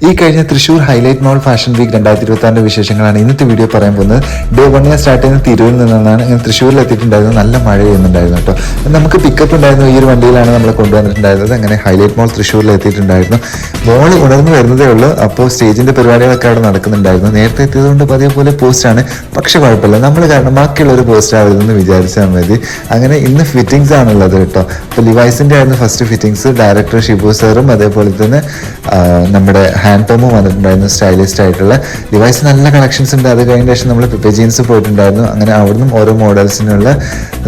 ഈ കഴിഞ്ഞ തൃശ്ശൂർ ഹൈലൈറ്റ് മോൾ fashion week 2026 വിശേഷങ്ങളാണ് ഇന്നത്തെ വീഡിയോ പറയാൻ പോകുന്നത്. ഡേ 1 ഞാൻ സ്റ്റാർട്ട് ചെയ്യുന്ന തിരൂരിൽ നിന്നാണ്. ഞാൻ തൃശ്ശൂരിൽ എത്തിയിട്ടുണ്ടായിരുന്നു. നല്ല മഴ ചെയ്യുന്നുണ്ടായിരുന്നു കേട്ടോ. നമുക്ക് പിക്കപ്പ് ഉണ്ടായിരുന്നു. ഈ ഒരു വണ്ടിയിലാണ് നമ്മളെ കൊണ്ടുവന്നിട്ടുണ്ടായിരുന്നത്. അങ്ങനെ ഹൈലൈറ്റ് മോൾ തൃശ്ശൂരിൽ എത്തിയിട്ടുണ്ടായിരുന്നു. മോൾ ഉണർന്നു വരുന്നതേ ഉള്ളൂ. അപ്പോൾ സ്റ്റേജിന്റെ പരിപാടികളൊക്കെ അവിടെ നടക്കുന്നുണ്ടായിരുന്നു. നേരത്തെ എത്തിയതുകൊണ്ട് അതേപോലെ പോസ്റ്റാണ്. പക്ഷെ കുഴപ്പമില്ല, നമ്മൾ കാരണം ബാക്കിയുള്ള ഒരു പോസ്റ്റ് ആവരുതെന്ന് വിചാരിച്ചാൽ മതി. അങ്ങനെ ഇന്ന് ഫിറ്റിംഗ്സ് ആണുള്ളത് കേട്ടോ. അപ്പോൾ ലിവൈസിന്റെ ആയിരുന്നു ഫസ്റ്റ് ഫിറ്റിംഗ്സ്. ഡയറക്ടർ ഷിബു സാറും അതേപോലെ തന്നെ നമ്മുടെ ഹാൻഡ് ടോമും വന്നിട്ടുണ്ടായിരുന്നു. സ്റ്റൈലിസ്റ്റ് ആയിട്ടുള്ള ഡിവൈസ് നല്ല കളക്ഷൻസ് ഉണ്ട്. അത് കഴിഞ്ഞ ശേഷം നമ്മൾ പിപ്പെ ജീൻസ് പോയിട്ടുണ്ടായിരുന്നു. അങ്ങനെ അവിടുന്ന് ഓരോ മോഡൽസിനുള്ള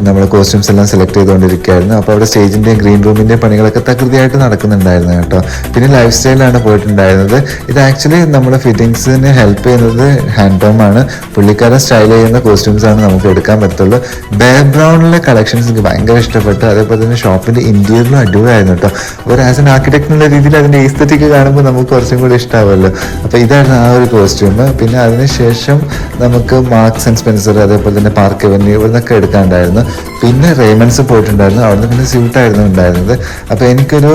നമ്മൾ കോസ്റ്റ്യൂംസ് എല്ലാം സെലക്ട് ചെയ്തുകൊണ്ടിരിക്കുകയായിരുന്നു. അപ്പോൾ അവിടെ സ്റ്റേജിൻ്റെയും ഗ്രീൻ റൂമിൻ്റെയും പണികളൊക്കെ തകൃതിയായിട്ട് നടക്കുന്നുണ്ടായിരുന്നു കേട്ടോ. പിന്നെ ലൈഫ് സ്റ്റൈലാണ് പോയിട്ടുണ്ടായിരുന്നത്. ഇത് ആക്ച്വലി നമ്മുടെ ഫിറ്റിങ്സിന് ഹെൽപ്പ് ചെയ്യുന്നത് ഹാൻഡ് ടോമാണ്. പുള്ളിക്കാരൻ സ്റ്റൈൽ ചെയ്യുന്ന കോസ്റ്റ്യൂംസ് ആണ് നമുക്ക് എടുക്കാൻ പറ്റുള്ളൂ. ബാക്ക്ഗ്രൗണ്ടിലെ കളക്ഷൻസ് എനിക്ക് ഭയങ്കര ഇഷ്ടപ്പെട്ടു. അതേപോലെ തന്നെ ഷോപ്പിൻ്റെ ഇൻറ്റീരിയറിലും അടിപൊളിയായിരുന്നു കേട്ടോ. ഒരു ആസ് എൻ ആർക്കിടെക്ട് എന്നുള്ള രീതിയിൽ അതിൻ്റെ എസ്തെറ്റിക് കാണുമ്പോൾ നമുക്ക് കുറച്ചും കൂടി ഇഷ്ടമാവുമല്ലോ. അപ്പോൾ ഇതായിരുന്നു ആ ഒരു കോസ്റ്റ്യൂം. പിന്നെ അതിനുശേഷം നമുക്ക് മാർക്സ് ആൻഡ് സ്പെൻസർ അതേപോലെ തന്നെ പാർക്ക് അവന്യൂ ഇവിടുന്നൊക്കെ എടുക്കാനുണ്ടായിരുന്നു. പിന്നെ റേമൻസ് പോയിട്ടുണ്ടായിരുന്നു. അവിടുന്ന് പിന്നെ സ്യൂട്ടായിരുന്നു ഉണ്ടായിരുന്നത്. അപ്പോൾ എനിക്കൊരു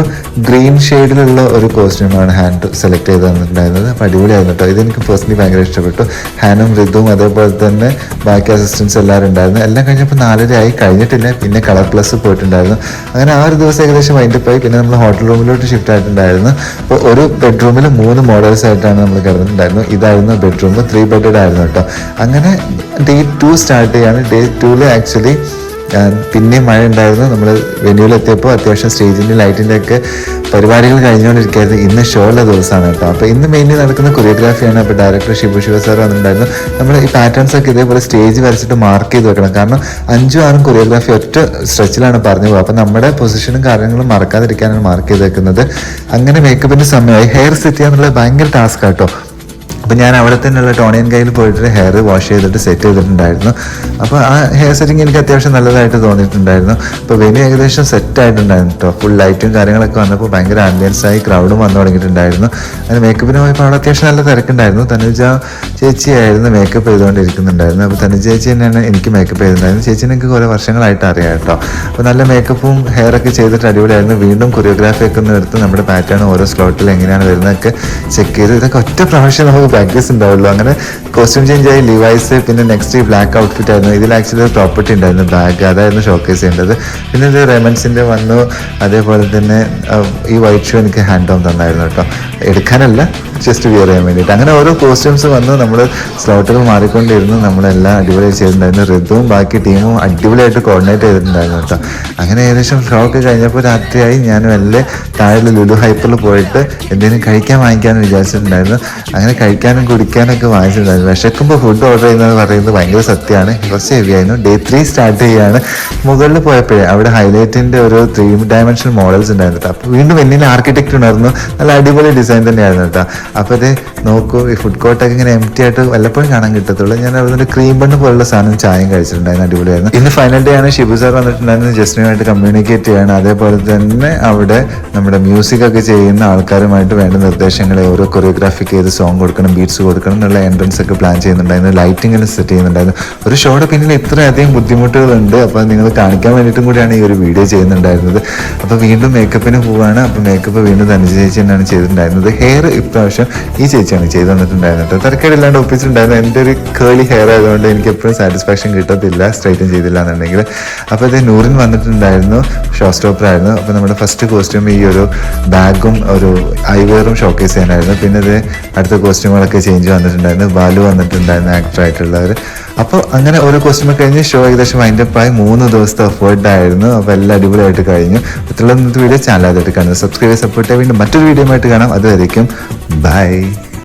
ഗ്രീൻ ഷെയ്ഡിലുള്ള ഒരു കോസ്റ്റ്യൂമാണ് ഹാൻഡ് സെലക്ട് ചെയ്ത് തന്നിട്ടുണ്ടായിരുന്നത്. അപ്പോൾ അടിപൊളിയായിരുന്നു കേട്ടോ. ഇതെനിക്ക് പേഴ്സണലി ഭയങ്കര ഇഷ്ടപ്പെട്ടു. ഹാനും ഋതുവും അതേപോലെ തന്നെ ബാക്കി അസിസ്റ്റൻസ് എല്ലാവരും ഉണ്ടായിരുന്നു. എല്ലാം കഴിഞ്ഞപ്പോൾ 4:30 ആയി. കഴിഞ്ഞിട്ടില്ല. പിന്നെ കളർ പ്ലസ് പോയിട്ടുണ്ടായിരുന്നു. അങ്ങനെ ആ ഒരു ദിവസം ഏകദേശം വൈൻഡപ്പായി. പിന്നെ നമ്മൾ ഹോട്ടൽ റൂമിലോട്ട് ഷിഫ്റ്റ് ആയിട്ടുണ്ടായിരുന്നു. അപ്പോൾ ഒരു ബെഡ്റൂമിൽ 3 മോഡൽസ് ആയിട്ടാണ് നമ്മൾ കിടന്നിട്ടുണ്ടായിരുന്നു. ഇതായിരുന്നു ബെഡ്റൂം. 3 ബെഡഡ് ആയിരുന്നു കേട്ടോ. അങ്ങനെ ഡേ 2 സ്റ്റാർട്ട് ചെയ്യാണ്. ഡേ 2 ആക്ച്വലി പിന്നെയും മഴ ഉണ്ടായിരുന്നു. നമ്മൾ വെന്യൂവിലെത്തിയപ്പോൾ അത്യാവശ്യം സ്റ്റേജിൻ്റെ ലൈറ്റിൻ്റെ ഒക്കെ പരിപാടികൾ കഴിഞ്ഞുകൊണ്ടിരിക്കുകയായിരുന്നു. ഇന്ന് ഷോയുള്ള ദിവസമാണ് കേട്ടോ. അപ്പോൾ ഇന്ന് മെയിൻലി നടക്കുന്ന കൊറിയോഗ്രാഫിയാണ്. അപ്പോൾ ഡയറക്ടർ ഷിബു സാർ വന്നിട്ടുണ്ടായിരുന്നു. നമ്മൾ ഈ പാറ്റേൺസ് ഒക്കെ ഇതേപോലെ സ്റ്റേജ് വരച്ചിട്ട് മാർക്ക് ചെയ്ത് വെക്കണം. കാരണം 5 6 കൊറിയോഗ്രാഫി ഒറ്റ സ്ട്രെച്ചിലാണ് പറഞ്ഞു പോകുക. അപ്പോൾ നമ്മുടെ പൊസിഷനും കാര്യങ്ങളും മറക്കാതിരിക്കാനാണ് മാർക്ക് ചെയ്ത് വെക്കുന്നത്. അങ്ങനെ മേക്കപ്പിൻ്റെ സമയമായി. ഹെയർ സെറ്റ് ചെയ്യാന്നുള്ളത് ഭയങ്കര ടാസ്ക് കേട്ടോ. അപ്പോൾ ഞാൻ അവിടെ തന്നെയുള്ള ടോണിയൻ കയ്യിൽ പോയിട്ട് ഹെയർ വാഷ് ചെയ്തിട്ട് സെറ്റ് ചെയ്തിട്ടുണ്ടായിരുന്നു. അപ്പോൾ ആ ഹെയർ സെറ്റിങ് എനിക്ക് അത്യാവശ്യം നല്ലതായിട്ട് തോന്നിയിട്ടുണ്ടായിരുന്നു. അപ്പോൾ വെന്യൂ ഏകദേശം സെറ്റ് ആയിട്ടുണ്ടായിരുന്നു കേട്ടോ. ഫുൾ ലൈറ്റും കാര്യങ്ങളൊക്കെ വന്നപ്പോൾ ഭയങ്കര ആംബിയൻസായി. ക്രൗഡും വന്നു തുടങ്ങിയിട്ടുണ്ടായിരുന്നു. അങ്ങനെ മേക്കപ്പിന് പോയപ്പോൾ അവിടെ അത്യാവശ്യം നല്ല തിരക്കുണ്ടായിരുന്നു. തനുജ ചേച്ചിയായിരുന്നു മേക്കപ്പ് ചെയ്തുകൊണ്ടിരിക്കുന്നുണ്ടായിരുന്നു. അപ്പോൾ തനുജ ചേച്ചി തന്നെയാണ് എനിക്ക് മേക്കപ്പ് ചെയ്തിട്ടുണ്ടായിരുന്നു. ചേച്ചിനെ എനിക്ക് കുറേ വർഷങ്ങളായിട്ട് അറിയാം കേട്ടോ. അപ്പോൾ നല്ല മേക്കപ്പും ഹെയറൊക്കെ ചെയ്തിട്ട് അടിപൊളിയായിരുന്നു. വീണ്ടും കൊറിയോഗ്രാഫി ഒക്കെ ഒന്ന് എടുത്ത് നമ്മുടെ പാറ്റേൺ ഓരോ സ്ലോട്ടിൽ എങ്ങനെയാണ് വരുന്നതൊക്കെ ചെക്ക് ചെയ്ത് ഇതൊക്കെ ഒറ്റ പ്രാവശ്യം നമുക്ക് പ്രാക്ടീസ് ഉണ്ടാവുള്ളൂ. അങ്ങനെ കോസ്റ്റ്യൂം ചേഞ്ച് ആയി ലിവൈസ്. പിന്നെ നെക്സ്റ്റ് ബ്ലാക്ക് ഔട്ട്ഫിറ്റ് ആയിരുന്നു. ഇതിൽ ആക്ച്വലി ഒരു പ്രോപ്പർട്ടി ഉണ്ടായിരുന്നു, ബാഗ്. അതായിരുന്നു ഷോക്കേസ് ചെയ്യേണ്ടത്. പിന്നെ ഇത് റെമൻസിൻ്റെ വന്നു. അതേപോലെ തന്നെ ഈ വൈറ്റ് ഷൂ എനിക്ക് ഹാൻഡ് ഓൺ തന്നായിരുന്നു കേട്ടോ. എടുക്കാനല്ല, ജസ്റ്റ് വിയർ ചെയ്യാൻ വേണ്ടിയിട്ട്. അങ്ങനെ ഓരോ കോസ്റ്റ്യൂംസ് വന്നു. നമ്മൾ സ്ലോട്ടുകൾ മാറിക്കൊണ്ടിരുന്നു. നമ്മളെല്ലാം അടിപൊളിയായി ചെയ്തിട്ടുണ്ടായിരുന്നു. ഋതുവും ബാക്കി ടീമും അടിപൊളിയായിട്ട് കോർഡിനേറ്റ് ചെയ്തിട്ടുണ്ടായിരുന്നു കേട്ടോ. അങ്ങനെ ഏകദേശം ഷോ ഒക്കെ കഴിഞ്ഞപ്പോൾ രാത്രിയായി. ഞാനും എല്ലാം താഴെ ലുലു ഹൈപ്പറിൽ പോയിട്ട് എന്തെങ്കിലും കഴിക്കാൻ വാങ്ങിക്കാമെന്ന് വിചാരിച്ചിട്ടുണ്ടായിരുന്നു. അങ്ങനെ കഴിക്കാനും കുടിക്കാനൊക്കെ വാങ്ങിച്ചിട്ടുണ്ടായിരുന്നു. വിശക്കുമ്പോൾ ഫുഡ് ഓർഡർ ചെയ്യുന്നത് പറയുന്നത് ഭയങ്കര സത്യമാണ്. കുറച്ച് ഹെവി ആയിരുന്നു. ഡേ 3 സ്റ്റാർട്ട് ചെയ്യുകയാണ്. മുകളിൽ പോയപ്പോഴേ അവിടെ ഹൈലൈറ്റിൻ്റെ ഒരു 3 ഡയമെൻഷണൽ മോഡൽസ് ഉണ്ടായിരുന്നു കേട്ടോ. അപ്പോൾ വീണ്ടും വെന്നിൽ ആർക്കിടെക്ട് ഉണ്ടായിരുന്നു. നല്ല അടിപൊളി ഡിസൈൻ തന്നെയായിരുന്നു കേട്ടോ. അപ്പോൾ അത് നോക്കൂ, ഈ ഫുഡ് കോർട്ടൊക്കെ ഇങ്ങനെ എംപ്റ്റി ആയിട്ട് വല്ലപ്പോഴും കാണാൻ കിട്ടത്തുള്ളൂ. ഞാൻ അവിടെ ക്രീം ബണ്ണ് പോലുള്ള സാധനം ചായയും കഴിച്ചിട്ടുണ്ടായിരുന്നു. അടിപൊളിയായിരുന്നു. ഇന്ന് ഫൈനൽ ഡേ ആണ്. ഷിബു സാർ വന്നിട്ടുണ്ടായിരുന്നു. ജസ്റ്റിനുമായിട്ട് കമ്മ്യൂണിക്കേറ്റ് ചെയ്യാണ്. അതേപോലെ തന്നെ അവിടെ നമ്മുടെ മ്യൂസിക് ഒക്കെ ചെയ്യുന്ന ആൾക്കാരുമായിട്ട് വേണ്ട നിർദ്ദേശങ്ങൾ, ഓരോ കൊറിയോഗ്രാഫിക്ക് ഏത് സോങ് കൊടുക്കണം, ബീറ്റ്സ് കൊടുക്കണം എന്നുള്ള എൻട്രൻസ് ഒക്കെ പ്ലാൻ ചെയ്യുന്നുണ്ടായിരുന്നു. ലൈറ്റിംഗ് സെറ്റ് ചെയ്യുന്നുണ്ടായിരുന്നു. ഒരു ഷോയുടെ പിന്നിൽ ഇത്രയധികം ബുദ്ധിമുട്ടുകളുണ്ട്. അപ്പോൾ നിങ്ങൾ കാണിക്കാൻ വേണ്ടിയിട്ടും കൂടിയാണ് ഈ ഒരു വീഡിയോ ചെയ്യുന്നുണ്ടായിരുന്നത്. അപ്പോൾ വീണ്ടും മേക്കപ്പിന് പോവുകയാണ്. അപ്പോൾ മേക്കപ്പ് വീണ്ടും തനുജ ചേച്ചി തന്നെയാണ് ചെയ്തിട്ടുണ്ടായിരുന്നത്. ഹെയർ ഇപ്രാവശ്യം ഈ ചേച്ചിയാണ് ചെയ്തു തന്നിട്ടുണ്ടായിരുന്നത്. തിരക്കേടില്ലാണ്ട് ഒപ്പിച്ചിട്ടുണ്ടായിരുന്നു. എൻ്റെ ഒരു കേളി ഹെയർ ആയതുകൊണ്ട് എനിക്ക് എപ്പോഴും സാറ്റിസ്ഫാക്ഷൻ കിട്ടത്തില്ല സ്ട്രൈറ്റൻ ചെയ്തില്ല എന്നുണ്ടെങ്കിൽ. അപ്പോൾ ഇത് നൂറിൻ വന്നിട്ടുണ്ടായിരുന്നു. ഷോ സ്റ്റോപ്പർ ആയിരുന്നു. അപ്പോൾ നമ്മുടെ ഫസ്റ്റ് കോസ്റ്റ്യൂം ഈ ഒരു ബാഗും ഒരു ഐവെയറും ഷോക്കേസ് ചെയ്യാനായിരുന്നു. പിന്നെ ഇത് അടുത്ത കോസ്റ്റ്യൂമുകളൊക്കെ ചേഞ്ച് വന്നിട്ടുണ്ടായിരുന്നു. ബാലു വന്നിട്ടുണ്ടായിരുന്നു, ആക്ടറായിട്ടുള്ളവർ. അപ്പോൾ അങ്ങനെ ഓരോ കോസ്റ്റ്യൂം കഴിഞ്ഞ് ഷോ ഏകദേശം വൈൻഡപ്പായി. 3 ദിവസത്തെ എഫേർട്ട് ആയിരുന്നു. അപ്പോൾ എല്ലാം അടിപൊളിയായിട്ട് കഴിഞ്ഞു. ഇത്രയുള്ള ഇന്നത്തെ വീഡിയോ ചാനൽ ആദ്യമായിട്ട് കാണുന്നത് സബ്സ്ക്രൈബ് സപ്പോർട്ട് ചെയ്യാൻ. വീണ്ടും മറ്റൊരു വീഡിയോ ആയിട്ട് കാണാം. അതുവരേക്കും ബൈ.